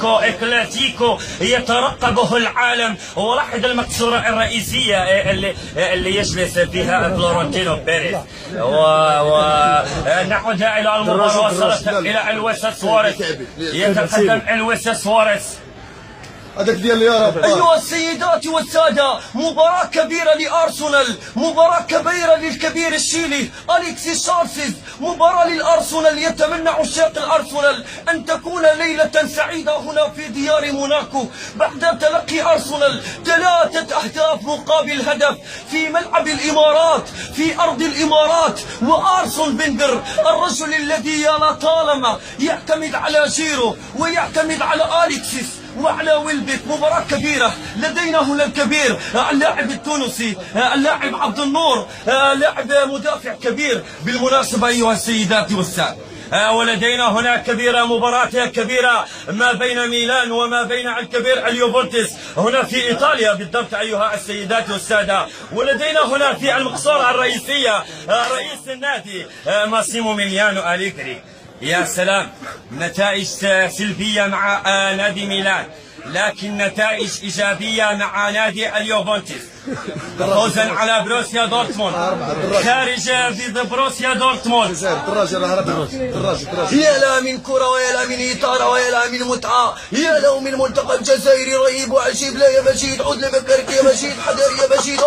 إكلاتيكو يترقبه العالم، ولاحظ المقصورة الرئيسية اللي يجلس فيها فلورنتينو بيريز. ونعود إلى المباراة، وصلت إلى الويس سواريز، يتقدم الويس سواريز. هذاك ديال يا رب. أيها السيدات والسادة، مباراة كبيرة لأرسنال، مباراة كبيرة للكبير الشيلي أليكسيس سانشيز، مباراة للأرسنال. يتمنى عشاق الأرسنال أن تكون ليلة سعيدة هنا في ديار موناكو بعد تلقي أرسنال 3 أهداف مقابل هدف في ملعب الإمارات، في أرض الإمارات. وأرسن فينجر الرجل الذي لطالما يعتمد على جيرو ويعتمد على أليكسيس وعلى ويلبيك. مباراة كبيرة. لدينا هنا الكبير اللاعب التونسي اللاعب عبد النور، لاعب مدافع كبير بالمناسبة أيها السيدات والسادة. ولدينا هنا كبيرة، مباراة كبيرة ما بين ميلان وما بين الكبير اليوفنتوس هنا في إيطاليا بالضبط أيها السيدات والسادة. ولدينا هنا في المقصورة الرئيسية رئيس النادي ماسيمو ميليانو أليجري. يا سلام، نتائج سلبية مع نادي ميلان، لكن نتائج إيجابية مع نادي اليوفنتوس. فوزا على بروسيا دورتموند خارج بروسيا دورتموند. يا لا من كرة، ويا لا من إثارة، ويا لا من متعة، يا لا من ملتقى الجزائري رهيب وعجيب. لا يا مجيد، عود لمكانك يا مجيد، حذر يا مجيد.